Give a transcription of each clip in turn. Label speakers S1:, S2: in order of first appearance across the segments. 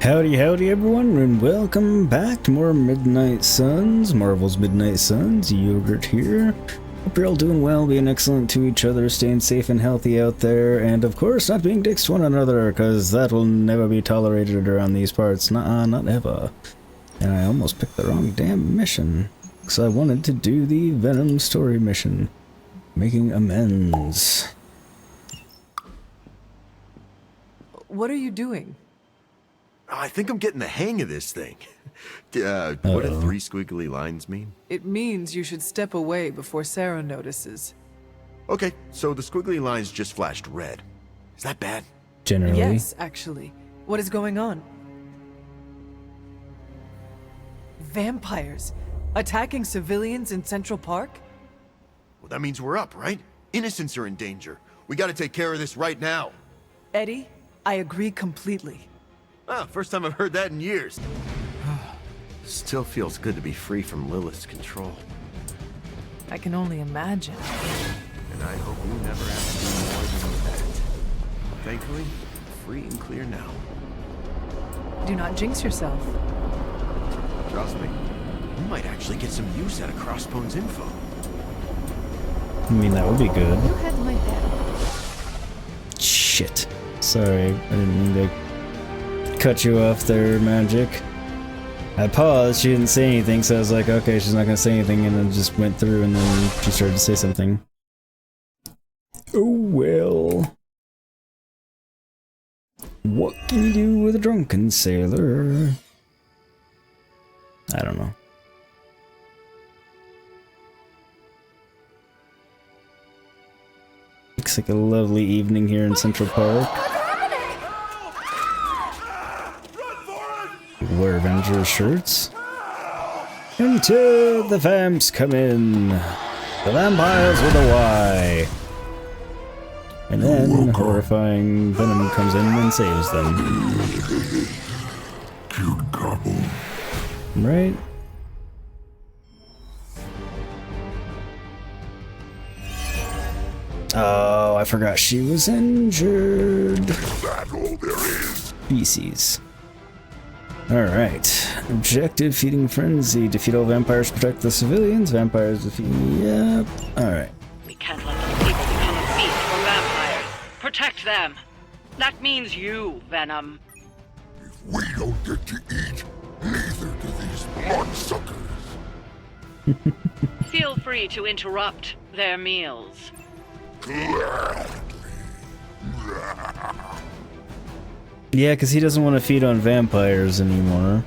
S1: Howdy everyone, and welcome back to more Midnight Suns, Marvel's Midnight Suns. Yogurt here. Hope you're all doing well, being excellent to each other, staying safe and healthy out there, and of course not being dicks to one another, because that will never be tolerated around these parts. Nuh-uh, not ever. And I almost picked the wrong damn mission, because I wanted to do the Venom story mission. Making amends.
S2: What are you doing?
S3: I think I'm getting the hang of this thing. What do three squiggly lines mean?
S2: It means you should step away before Sarah notices.
S3: Okay, so the squiggly lines just flashed red. Is that bad?
S1: Generally.
S2: Yes, actually. What is going on? Vampires attacking civilians in Central Park?
S3: Well, that means we're up, right? Innocents are in danger. We gotta take care of this right now.
S2: Eddie, I agree completely.
S3: Ah, first time I've heard that in years. Still feels good to be free from Lilith's control.
S2: I can only imagine.
S3: And I hope we never have to do more than that. Thankfully, free and clear now.
S2: Do not jinx yourself.
S3: Trust me, we might actually get some use out of Crossbone's info.
S1: I mean, that would be good.
S4: You had my back.
S1: Shit. Sorry, I didn't mean to cut you off there, Magik. I paused, she didn't say anything, so I was like, okay, she's not gonna say anything, and then just went through, and then she started to say something. Oh well. What can you do with a drunken sailor? I don't know. Looks like a lovely evening here in Central Park. Wear Avenger shirts. Until the vamps come in. The vampires with a Y. And then horrifying Venom comes in and saves them.
S5: Cute couple.
S1: Right? Oh, I forgot she was injured.
S5: That's all there is.
S1: Species. Alright. Objective, feeding frenzy. Defeat all vampires, protect the civilians. Vampires defeat. Yep. Alright.
S6: We can't let these people become a feast for vampires. Protect them. That means you, Venom.
S5: If we don't get to eat, neither do these bloodsuckers.
S6: Feel free to interrupt their meals.
S5: Gladly.
S1: Yeah, because he doesn't want to feed on vampires anymore.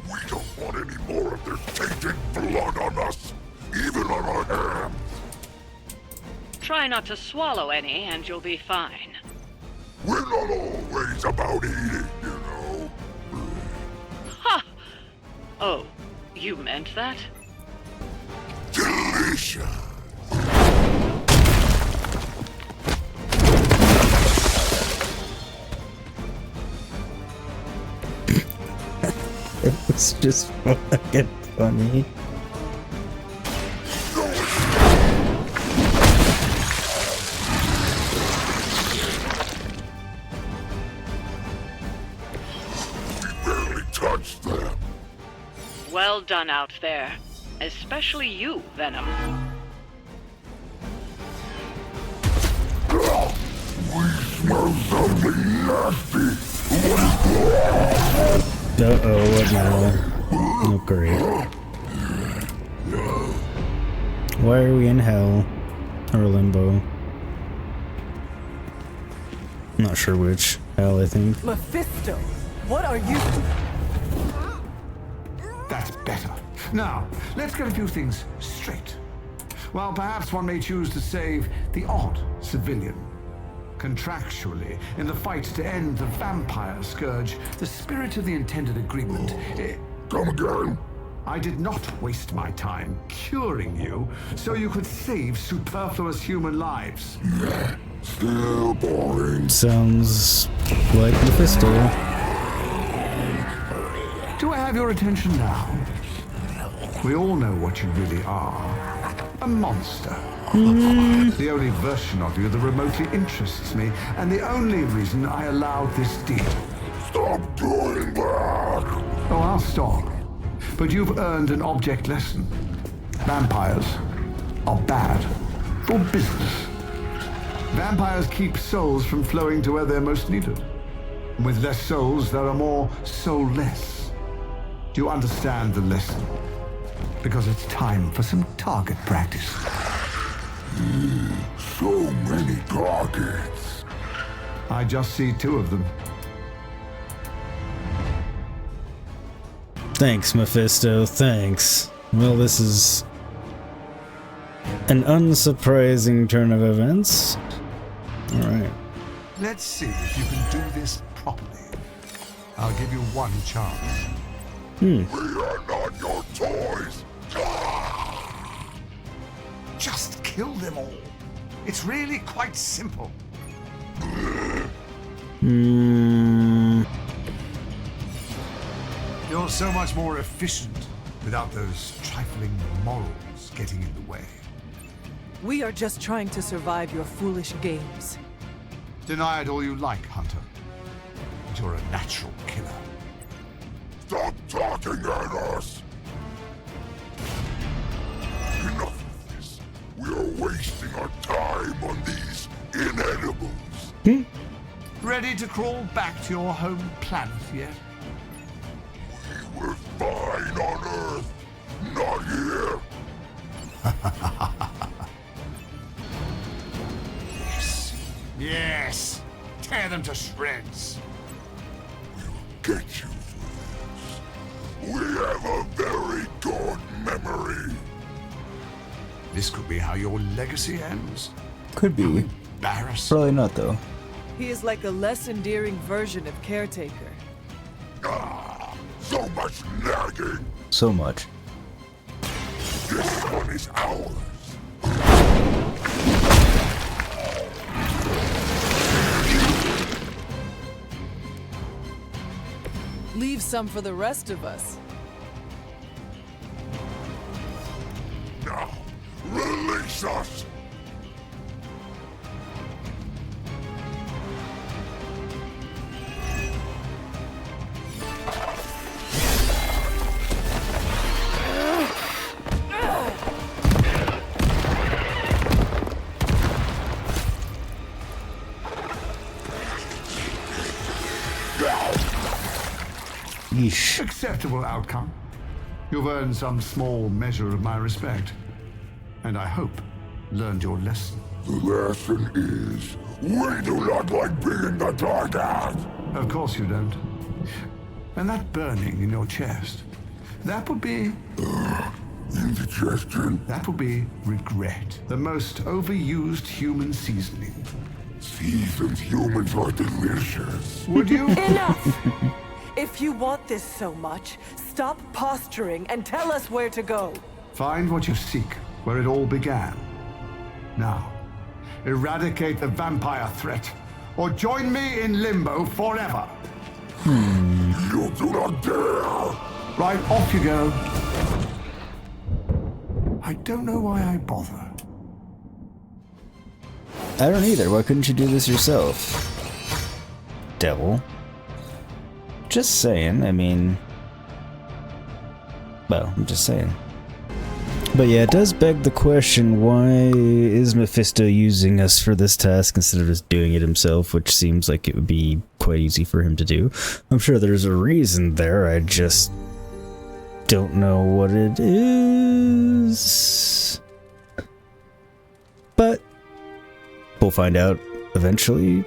S5: We don't want any more of their tainted blood on us, even on our hands.
S6: Try not to swallow any and you'll be fine.
S5: We're not always about eating, you know.
S6: Ha! Oh, you meant that?
S5: Delicious.
S1: It was just fucking funny.
S5: We barely touched them.
S6: Well done out there. Especially you, Venom.
S5: We smell something nasty.
S1: Uh-oh, what now? Oh, great. Why are we in hell? Or limbo? Not sure which. Hell, I think.
S2: Mephisto, what are you?
S7: That's better. Now, let's get a few things straight. While perhaps one may choose to save the odd civilian. Contractually, in the fight to end the vampire scourge, the spirit of the intended agreement...
S5: Come again?
S7: I did not waste my time curing you so you could save superfluous human lives.
S5: Still boring.
S1: Sounds like Mephisto.
S7: Do I have your attention now? We all know what you really are. A monster. The only version of you that remotely interests me, and the only reason I allowed this deal.
S5: Stop doing that!
S7: Oh, I'll stop. But you've earned an object lesson. Vampires are bad for business. Vampires keep souls from flowing to where they're most needed. With less souls, there are more soulless. Do you understand the lesson? Because it's time for some target practice.
S5: So many targets.
S7: I just see 2 of them.
S1: Thanks, Mephisto, thanks. Well, this is an unsurprising turn of events. Alright.
S7: Let's see if you can do this properly. I'll give you one chance.
S5: We are not your toys.
S7: Just kill them all. It's really quite simple. You're so much more efficient without those trifling morals getting in the way.
S2: We are just trying to survive your foolish games.
S7: Deny it all you like, Hunter. But you're a natural killer.
S5: Stop talking at us. Enough of this. We are wasting our time on these inedibles.
S7: Ready to crawl back to your home planet yet?
S5: We were fine on Earth, not here.
S7: Yes. Tear them to shreds.
S5: We'll get you for this. We have a very good memory.
S7: This could be how your legacy ends.
S1: Could be.
S7: Embarrassing.
S1: Probably not, though.
S2: He is like a less endearing version of Caretaker.
S5: So much nagging.
S1: So much.
S5: This one is ours.
S2: Leave some for the rest of us.
S5: Now, release us.
S1: Yeesh.
S7: Acceptable outcome. You've earned some small measure of my respect. And I hope learned your lesson.
S5: The lesson is, we do not like being the target.
S7: Of course you don't. And that burning in your chest, that would be...
S5: Indigestion.
S7: That would be regret. The most overused human seasoning.
S5: Seasoned humans are delicious.
S7: Would you?
S8: Enough! If you want this so much, stop posturing and tell us where to go.
S7: Find what you seek, where it all began. Now, eradicate the vampire threat, or join me in Limbo forever.
S5: You do not dare!
S7: Right, off you go. I don't know why I bother.
S1: I don't either. Why couldn't you do this yourself? Devil. Just saying, I mean... Well, I'm just saying. But yeah, it does beg the question, why is Mephisto using us for this task instead of just doing it himself, which seems like it would be quite easy for him to do. I'm sure there's a reason there, I just don't know what it is. But we'll find out eventually,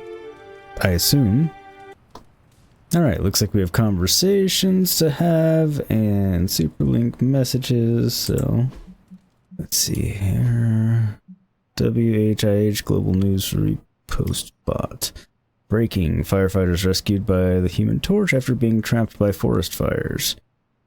S1: I assume. Alright, looks like we have conversations to have and superlink messages, so let's see here. WHIH Global News Repost Bot. Breaking. Firefighters rescued by the Human Torch after being trapped by forest fires.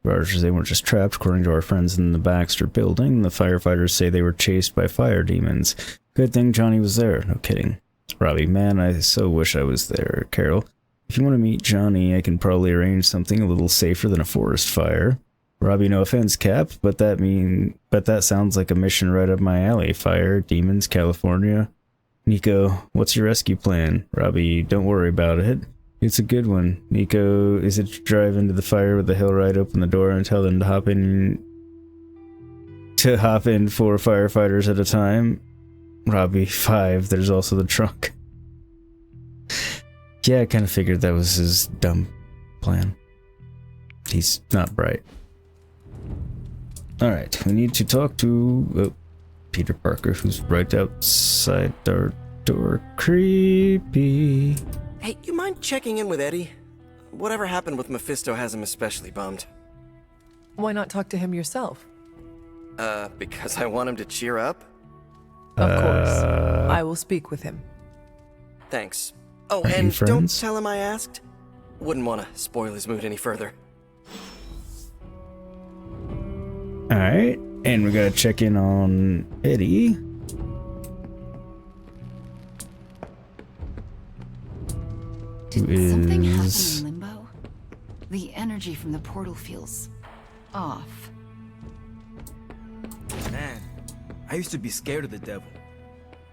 S1: Rogers, they weren't just trapped, according to our friends in the Baxter building. The firefighters say they were chased by fire demons. Good thing Johnny was there. No kidding. Robbie, man, I so wish I was there. Carol, if you want to meet Johnny, I can probably arrange something a little safer than a forest fire. Robbie, no offense, Cap, but that sounds like a mission right up my alley. Fire, demons, California. Nico, what's your rescue plan? Robbie, don't worry about it. It's a good one. Nico, is it to drive into the fire with the Hellride, open the door, and tell them to hop in 4 firefighters at a time? Robbie, 5. There's also the trunk. Yeah, I kind of figured that was his dumb plan. He's not bright. Alright, we need to talk to Peter Parker, who's right outside our door. Creepy.
S9: Hey, you mind checking in with Eddie? Whatever happened with Mephisto has him especially bummed.
S2: Why not talk to him yourself?
S9: Because I want him to cheer up?
S2: Of course. I will speak with him.
S9: Thanks. Oh,
S1: Are you
S9: and don't
S1: friends?
S9: tell him I asked. Wouldn't want to spoil his mood any further.
S1: Alright, and we gotta check in on Eddie.
S4: Did something happen in Limbo? The energy from the portal feels off.
S10: Man, I used to be scared of the devil.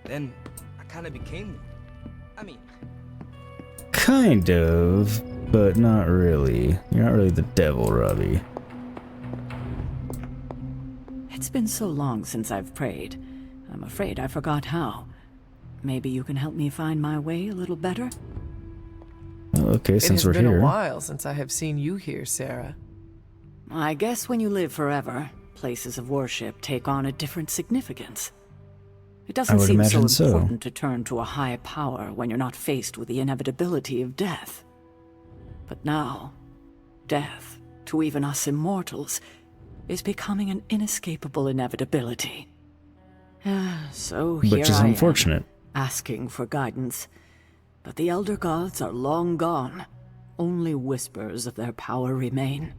S10: Then I kind of became one. I mean,
S1: Kind of, but not really. You're not really the devil, Robbie.
S11: It's been so long since I've prayed. I'm afraid I forgot how. Maybe you can help me find my way a little better?
S1: Okay, since we're
S2: It has been
S1: here.
S2: a while since I have seen you here, Sarah.
S11: I guess when you live forever, places of worship take on a different significance. It doesn't
S1: would
S11: seem so
S1: imagine so.
S11: important to turn to a high power when you're not faced with the inevitability of death. But now, death, to even us immortals, is becoming an inescapable inevitability. So here
S1: Which is
S11: I
S1: unfortunate.
S11: am, asking for guidance. But the Elder Gods are long gone. Only whispers of their power remain.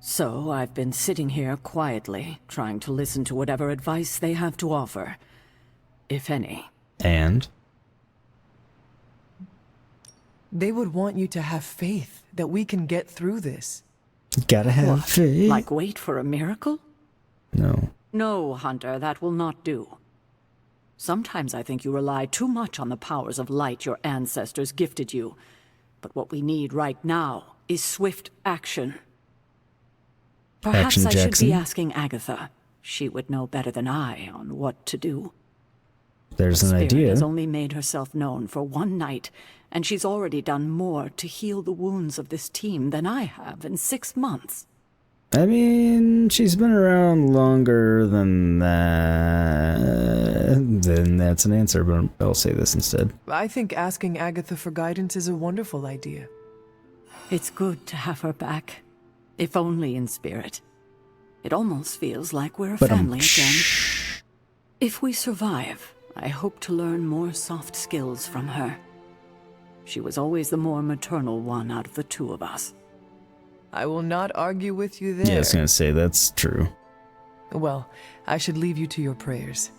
S11: So I've been sitting here quietly, trying to listen to whatever advice they have to offer, if any.
S1: And?
S2: They would want you to have faith that we can get through this.
S1: Gotta have
S11: What?
S1: faith.
S11: Like wait for a miracle?
S1: No.
S11: No, Hunter, that will not do. Sometimes I think you rely too much on the powers of light your ancestors gifted you. But what we need right now is swift action. Perhaps
S1: Action
S11: I should
S1: Jackson?
S11: be asking Agatha. She would know better than I on what to do.
S1: There's
S11: The
S1: an
S11: spirit
S1: idea.
S11: has only made herself known for one night, and she's already done more to heal the wounds of this team than I have in 6 months.
S1: I mean, she's been around longer than that. Then that's an answer, but I'll say this instead.
S2: I think asking Agatha for guidance is a wonderful idea.
S11: It's good to have her back, if only in spirit. It almost feels like we're a
S1: But
S11: family again. If we survive, I hope to learn more soft skills from her. She was always the more maternal one out of the two of us.
S2: I will not argue with you there.
S1: Yeah, I was gonna say that's true.
S2: Well, I should leave you to your prayers.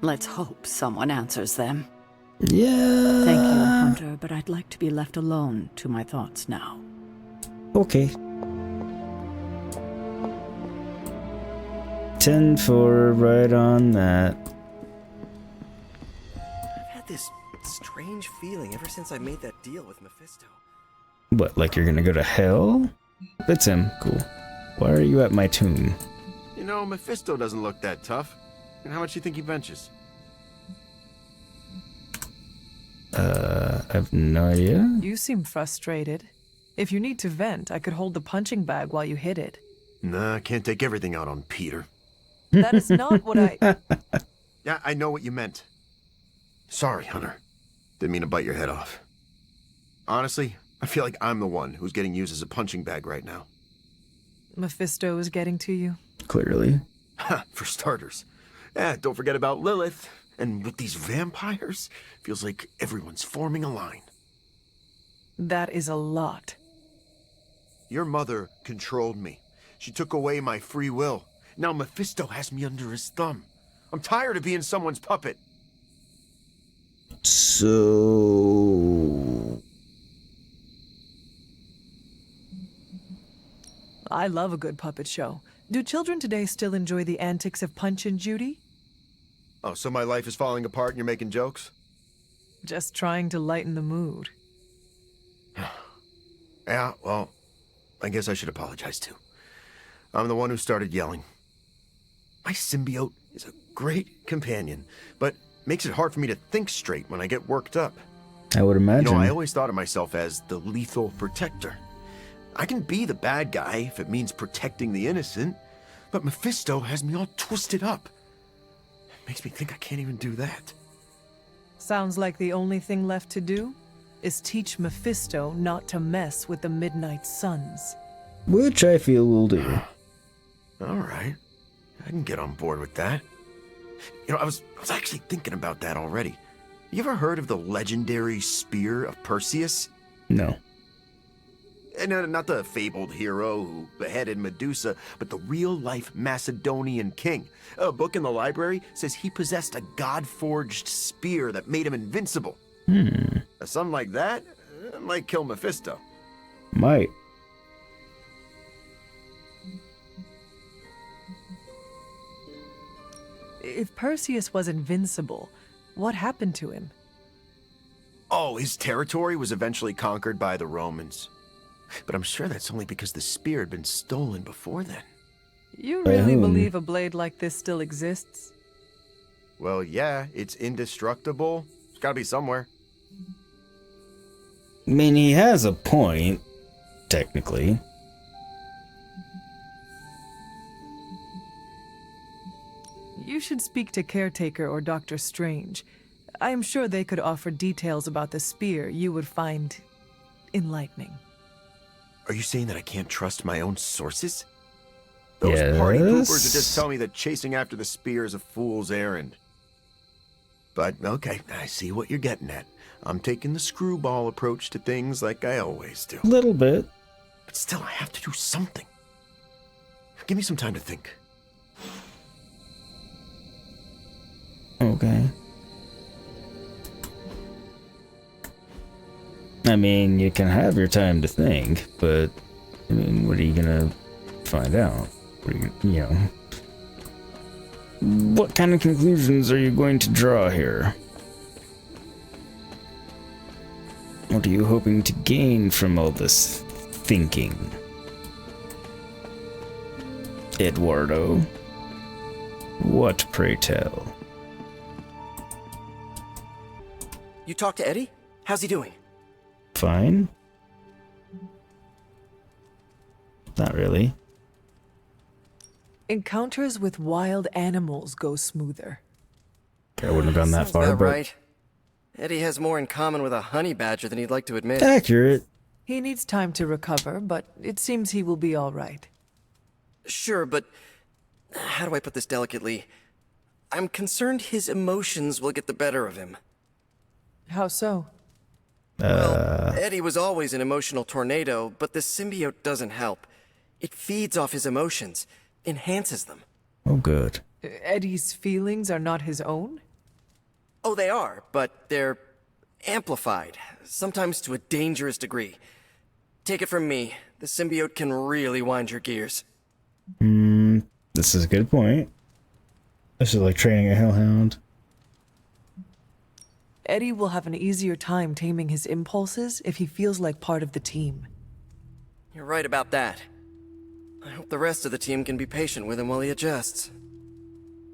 S11: Let's hope someone answers them.
S1: Yeah.
S11: Thank you, Hunter, but I'd like to be left alone to my thoughts now.
S1: Okay. 10-4, right on that.
S9: I've had this strange feeling ever since I made that deal with Mephisto.
S1: What, like you're gonna go to hell? That's him. Cool. Why are you at my tomb?
S3: You know, Mephisto doesn't look that tough. And how much do you think he benches?
S1: I have no idea.
S2: You seem frustrated. If you need to vent, I could hold the punching bag while you hit it.
S3: Nah, can't take everything out on Peter.
S2: That is not what I...
S3: Yeah, I know what you meant. Sorry, Hunter. Didn't mean to bite your head off. Honestly, I feel like I'm the one who's getting used as a punching bag right now.
S2: Mephisto is getting to you?
S1: Clearly.
S3: Ha, for starters. Don't forget about Lilith. And with these vampires, feels like everyone's forming a line.
S2: That is a lot.
S3: Your mother controlled me. She took away my free will. Now Mephisto has me under his thumb. I'm tired of being someone's puppet.
S1: So...
S2: I love a good puppet show. Do children today still enjoy the antics of Punch and Judy?
S3: Oh, so my life is falling apart and you're making jokes?
S2: Just trying to lighten the mood.
S3: Yeah, well, I guess I should apologize too. I'm the one who started yelling. My symbiote is a great companion, but makes it hard for me to think straight when I get worked up.
S1: I would imagine.
S3: You know, I always thought of myself as the lethal protector. I can be the bad guy if it means protecting the innocent, but Mephisto has me all twisted up. It makes me think I can't even do that.
S2: Sounds like the only thing left to do is teach Mephisto not to mess with the Midnight Suns.
S1: Which I feel will do.
S3: All right. I can get on board with that. You know, I was actually thinking about that already. You ever heard of the legendary spear of Perseus?
S1: No.
S3: And not the fabled hero who beheaded Medusa, but the real-life Macedonian king. A book in the library says he possessed a god-forged spear that made him invincible. Something like that might kill Mephisto.
S1: Might.
S2: If Perseus was invincible, what happened to him?
S3: Oh, his territory was eventually conquered by the Romans. But I'm sure that's only because the spear had been stolen before then.
S2: You really believe a blade like this still exists?
S3: Well, yeah, it's indestructible. It's gotta be somewhere.
S1: I mean, he has a point, technically.
S2: You should speak to Caretaker or Dr. Strange. I am sure they could offer details about the spear you would find enlightening.
S3: Are you saying that I can't trust my own sources? Those party poopers would just tell me that chasing after the spear is a fool's errand. But, okay, I see what you're getting at. I'm taking the screwball approach to things like I always do.
S1: A little bit.
S3: But still, I have to do something. Give me some time to think.
S1: Okay. I mean, you can have your time to think, but I mean, what are you gonna find out? What are you know, what kind of conclusions are you going to draw here? What are you hoping to gain from all this thinking, Eduardo? What, pray tell?
S9: You talked to Eddie? How's he doing?
S1: Fine. Not really.
S2: Encounters with wild animals go smoother.
S1: I wouldn't have gone that
S9: Sounds
S1: far,
S9: about
S1: but
S9: right. Eddie has more in common with a honey badger than he'd like to admit.
S1: accurate.
S2: He needs time to recover, but it seems he will be all right.
S9: Sure, but how do I put this delicately? I'm concerned his emotions will get the better of him.
S2: How so?
S9: Well, Eddie was always an emotional tornado, but the symbiote doesn't help. It feeds off his emotions, enhances them.
S1: Oh, good.
S2: Eddie's feelings are not his own?
S9: Oh, they are, but they're amplified, sometimes to a dangerous degree. Take it from me, the symbiote can really wind your gears.
S1: This is a good point. This is like training a hellhound.
S2: Eddie will have an easier time taming his impulses if he feels like part of the team.
S9: You're right about that. I hope the rest of the team can be patient with him while he adjusts.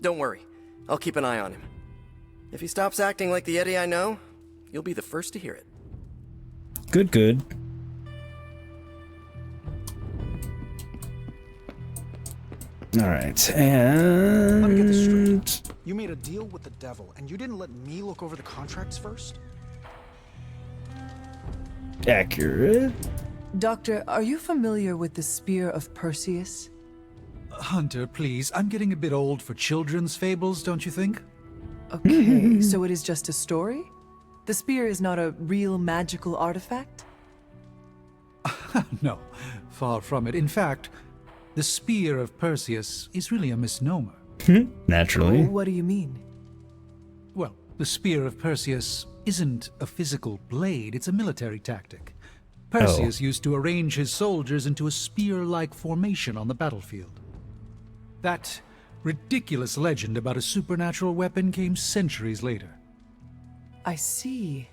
S9: Don't worry, I'll keep an eye on him. If he stops acting like the Eddie I know, you'll be the first to hear it.
S1: Good, good. Alright, and...
S12: Let me get this straight. You made a deal with the devil, and you didn't let me look over the contracts first?
S1: accurate.
S2: Doctor, are you familiar with the Spear of Perseus?
S13: Hunter, please. I'm getting a bit old for children's fables, don't you think?
S2: Okay, so it is just a story? The spear is not a real magical artifact?
S13: No, far from it. In fact, the Spear of Perseus is really a misnomer.
S1: Naturally.
S2: What do you mean?
S13: Well, the Spear of Perseus isn't a physical blade, it's a military tactic. Perseus used to arrange his soldiers into a spear-like formation on the battlefield. That ridiculous legend about a supernatural weapon came centuries later.
S2: I see.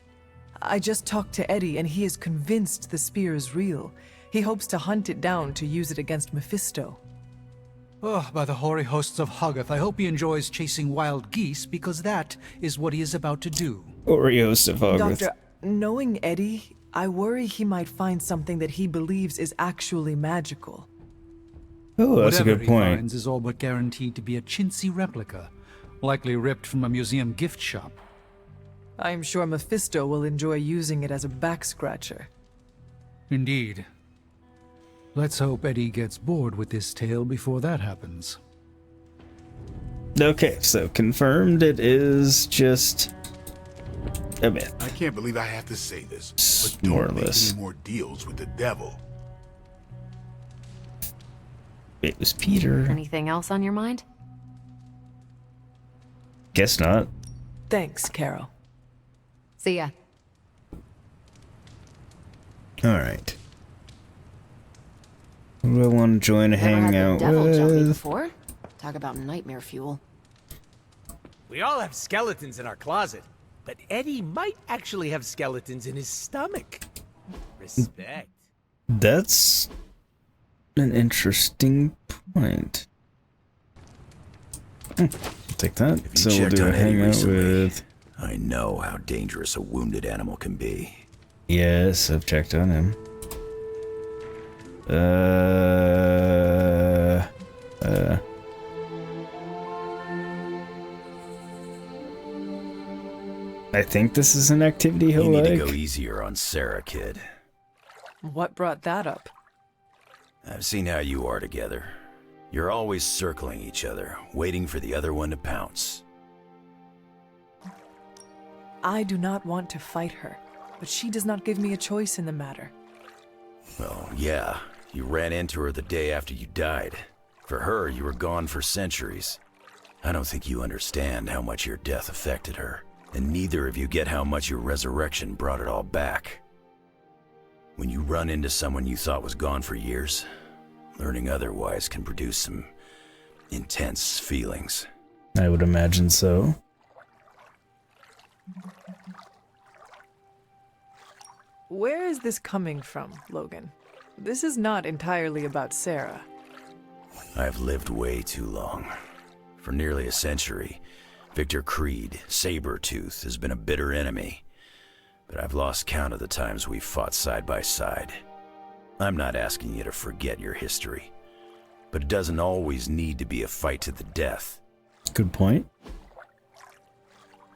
S2: I just talked to Eddie, and he is convinced the spear is real. He hopes to hunt it down to use it against Mephisto.
S13: Oh, by the hoary hosts of Hoggoth, I hope he enjoys chasing wild geese, because that is what he is about to do.
S1: Hoary hosts of Hoggoth.
S2: Doctor, knowing Eddie, I worry he might find something that he believes is actually magical.
S1: Oh, that's a good
S13: Whatever
S1: point.
S13: he finds is all but guaranteed to be a chintzy replica, likely ripped from a museum gift shop.
S2: I'm sure Mephisto will enjoy using it as a back-scratcher.
S13: Indeed. Let's hope Eddie gets bored with this tale before that happens.
S1: Okay, so confirmed it is just a myth.
S5: I can't believe I have to say this, but
S1: More or
S5: don't make
S1: less.
S5: any more deals with the devil.
S1: It was Peter.
S14: Anything else on your mind?
S1: Guess not.
S2: Thanks, Carol.
S14: See ya.
S1: Alright. Who do I want to join a
S14: Never had the
S1: hangout
S14: devil jump me
S1: with?
S14: before. Talk about nightmare fuel.
S15: We all have skeletons in our closet, but Eddie might actually have skeletons in his stomach. Respect.
S1: That's an interesting point. I'll take that.
S16: If you
S1: So we'll
S16: checked
S1: do a
S16: on Eddie
S1: hangout
S16: recently,
S1: with...
S16: I know how dangerous a wounded animal can be.
S1: Yes, I've checked on him. I think this is an activity he'll
S16: You need
S1: like.
S16: to go easier on Sarah, kid.
S2: What brought that up?
S16: I've seen how you are together. You're always circling each other, waiting for the other one to pounce.
S2: I do not want to fight her, but she does not give me a choice in the matter.
S16: Well, yeah, you ran into her the day after you died. For her, you were gone for centuries. I don't think you understand how much your death affected her, and neither of you get how much your resurrection brought it all back. When you run into someone you thought was gone for years, learning otherwise can produce some intense feelings.
S1: I would imagine so.
S2: Where is this coming from, Logan? This is not entirely about Sarah.
S16: I've lived way too long. For nearly a century, Victor Creed, Sabertooth, has been a bitter enemy. But I've lost count of the times we've fought side by side. I'm not asking you to forget your history, but it doesn't always need to be a fight to the death.
S1: Good point.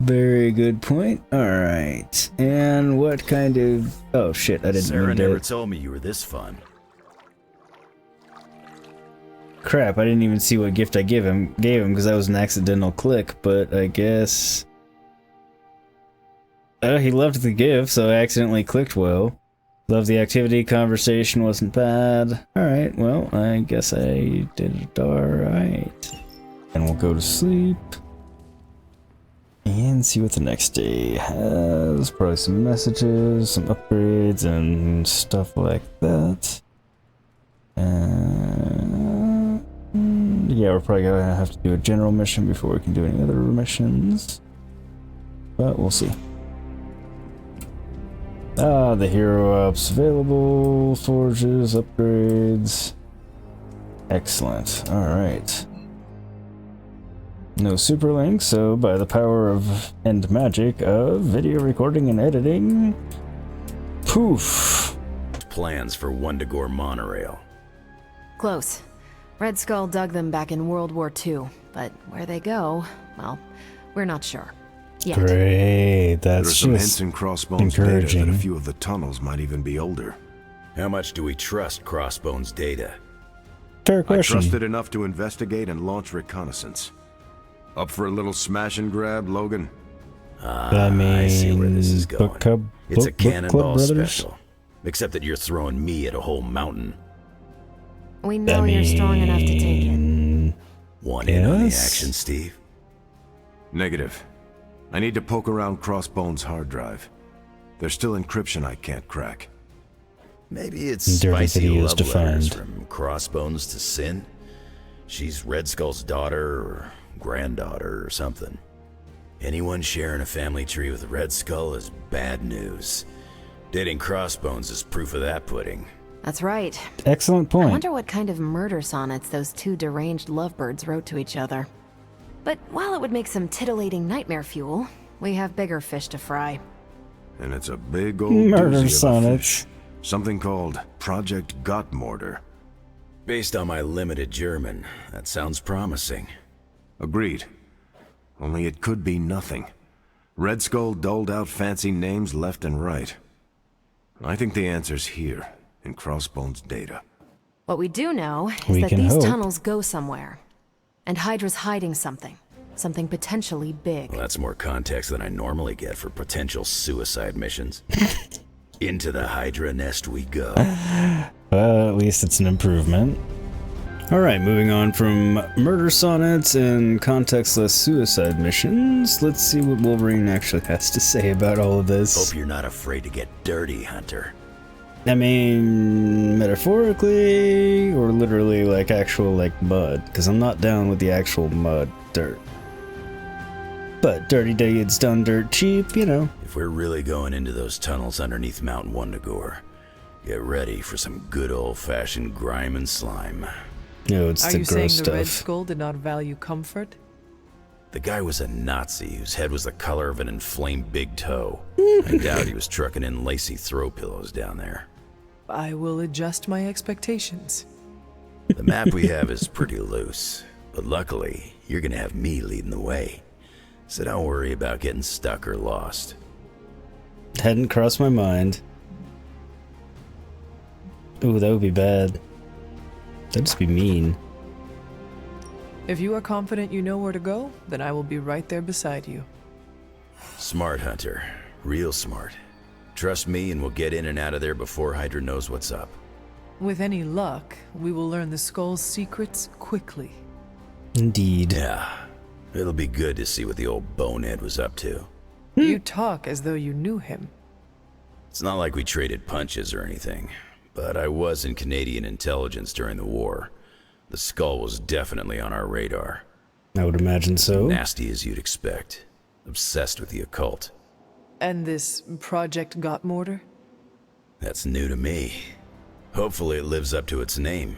S1: Very good point. Alright. And what kind of... Oh shit, I didn't
S16: Sarah
S1: mean
S16: never
S1: to...
S16: told me you were this fun.
S1: Crap, I didn't even see what gift I gave him because that was an accidental click, but I guess... he loved the gift, so I accidentally clicked well. Loved the activity, conversation wasn't bad. Alright, well, I guess I did it alright. And we'll go to sleep. And see what the next day has. Probably some messages, some upgrades, and stuff like that. Yeah, we're probably gonna have to do a general mission before we can do any other missions. But we'll see. The hero ups available, forges, upgrades. Excellent. Alright. No super link, so by the power of and magic of video recording and editing, poof.
S16: Plans for Wundagore monorail.
S14: Close. Red Skull dug them back in World War II, but where they go, well, we're not sure. Yet.
S1: Great, that's
S3: There are some
S1: just
S3: hints in Crossbones data
S1: encouraging.
S3: that a few of the tunnels might even be older.
S16: How much do we trust Crossbones' data?
S1: Fair
S3: I
S1: question.
S3: trust it enough to investigate and launch reconnaissance. Up for a little smash and grab, Logan?
S16: I see where this is going. It's a
S1: Book Club
S16: cannonball
S1: Brothers?
S16: special. Except that you're throwing me at a whole mountain.
S14: We know you're strong enough to take it.
S16: Want in on the action, Steve?
S3: Negative. I need to poke around Crossbones' hard drive. There's still encryption I can't crack.
S16: Maybe it's
S1: Dirty
S16: spicy
S1: videos
S16: love
S1: to
S16: letters
S1: find.
S16: from Crossbones to Sin. She's Red Skull's daughter or granddaughter or something. Anyone sharing a family tree with Red Skull is bad news. Dating Crossbones is proof of that pudding.
S14: That's right.
S1: Excellent
S14: I
S1: point.
S14: wonder what kind of murder sonnets those two deranged lovebirds wrote to each other. But while it would make some titillating nightmare fuel, we have bigger fish to fry.
S3: And it's a big old
S1: Murder
S3: doozy of a
S1: sonnets.
S3: fish. Something called Project Gottmortar.
S16: Based on my limited German, that sounds promising.
S3: Agreed. Only it could be nothing. Red Skull doled out fancy names left and right. I think the answer's here, in Crossbones' data.
S14: What we do know is
S1: We
S14: that
S1: can
S14: these
S1: hope.
S14: tunnels go somewhere. And Hydra's hiding something. Something potentially big.
S16: Well, that's more context than I normally get for potential suicide missions. Into the Hydra nest we go.
S1: Well, at least it's an improvement. Alright, moving on from murder sonnets and contextless suicide missions, let's see what Wolverine actually has to say about all of this.
S16: Hope you're not afraid to get dirty, Hunter.
S1: I mean, metaphorically, or literally like actual like mud, because I'm not down with the actual mud dirt. But dirty gets done dirt cheap, you know.
S16: If we're really going into those tunnels underneath Mount Wundagore, get ready for some good old-fashioned grime and slime.
S1: No, it's
S2: Are
S1: the
S2: you saying
S1: gross
S2: the Red
S1: stuff.
S2: Skull did not value comfort?
S16: The guy was a Nazi whose head was the color of an inflamed big toe. I doubt he was trucking in lacy throw pillows down there.
S2: I will adjust my expectations.
S16: The map we have is pretty loose, but luckily, you're gonna have me leading the way. So don't worry about getting stuck or lost.
S1: Hadn't crossed my mind. Ooh, that would be bad. That'd just be mean.
S2: If you are confident you know where to go, then I will be right there beside you.
S16: Smart, Hunter. Real smart. Trust me and we'll get in and out of there before Hydra knows what's up.
S2: With any luck, we will learn the Skull's secrets quickly.
S1: Indeed.
S16: Yeah. It'll be good to see what the old bonehead was up to.
S2: You talk as though you knew him.
S16: It's not like we traded punches or anything, but I was in Canadian intelligence during the war. The Skull was definitely on our radar.
S1: I would imagine so.
S16: Nasty as you'd expect. Obsessed with the occult.
S2: And this Project Gottmortar?
S16: That's new to me. Hopefully it lives up to its name.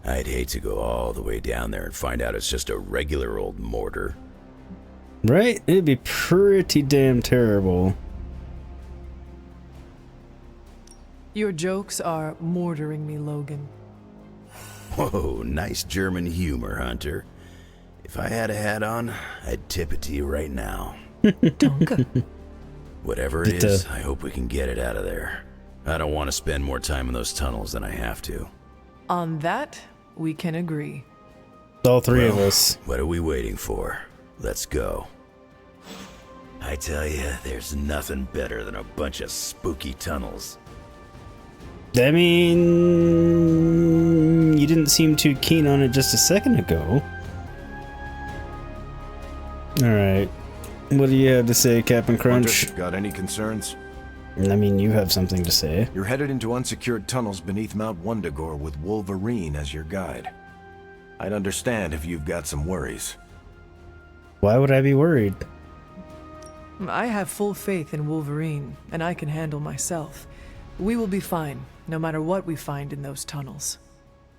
S16: I'd hate to go all the way down there and find out it's just a regular old mortar.
S1: Right? It'd be pretty damn terrible.
S2: Your jokes are mortaring me, Logan.
S16: Whoa, nice German humor, Hunter. If I had a hat on, I'd tip it to you right now.
S2: Danke.
S16: Whatever it is, I hope we can get it out of there. I don't want to spend more time in those tunnels than I have to.
S2: On that, we can agree.
S1: All three of us.
S16: What are we waiting for? Let's go. I tell you, there's nothing better than a bunch of spooky tunnels.
S1: I mean, you didn't seem too keen on it just a second ago. Alright. What do you have to say, Captain Crunch?
S3: Hunter, got any concerns?
S1: I mean, you have something to say.
S3: You're headed into unsecured tunnels beneath Mount Wundagore with Wolverine as your guide. I'd understand if you've got some worries.
S1: Why would I be worried?
S2: I have full faith in Wolverine, and I can handle myself. We will be fine, no matter what we find in those tunnels.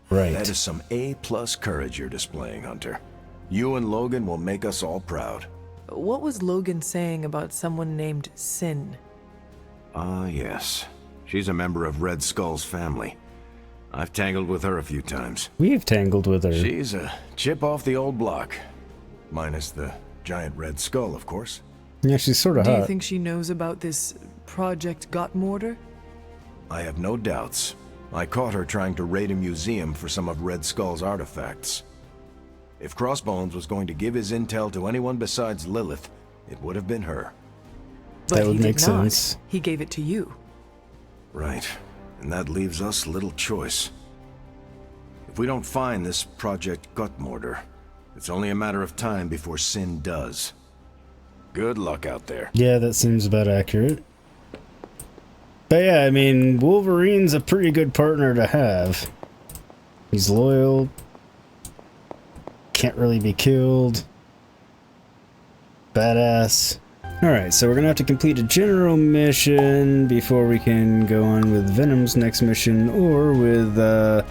S1: Right.
S3: That is some A+ courage you're displaying, Hunter. You and Logan will make us all proud.
S2: What was Logan saying about someone named Sin?
S3: Ah, yes. She's a member of Red Skull's family. I've tangled with her a few times.
S1: We've tangled with her.
S3: She's a chip off the old block. Minus the giant Red Skull, of course.
S1: Yeah, she's sort of hot.
S2: Do you think she knows about this Project Gottmortar?
S3: I have no doubts. I caught her trying to raid a museum for some of Red Skull's artifacts. If Crossbones was going to give his intel to anyone besides Lilith, it would have been her.
S2: But
S1: that would
S2: he
S1: make
S2: did not.
S1: sense.
S2: He gave it to you.
S3: Right. And that leaves us little choice. If we don't find this Project Gottmortar, it's only a matter of time before Sin does. Good luck out there.
S1: Yeah, that seems about accurate. But yeah, I mean, Wolverine's a pretty good partner to have. He's loyal. Can't really be killed. Badass. Alright, so we're gonna have to complete a general mission before we can go on with Venom's next mission, or with the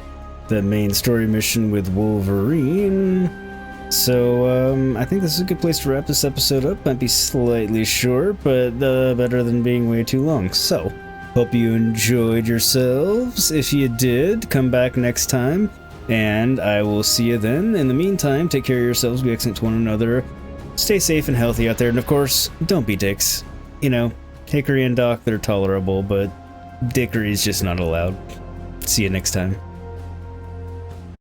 S1: main story mission with Wolverine. So, I think this is a good place to wrap this episode up. Might be slightly short, but better than being way too long. So, hope you enjoyed yourselves. If you did, come back next time, and I will see you then. In the meantime, take care of yourselves, be excellent to one another. Stay safe and healthy out there, and of course, don't be dicks. You know, Hickory and Doc, they're tolerable, but dickery is just not allowed. See you next time.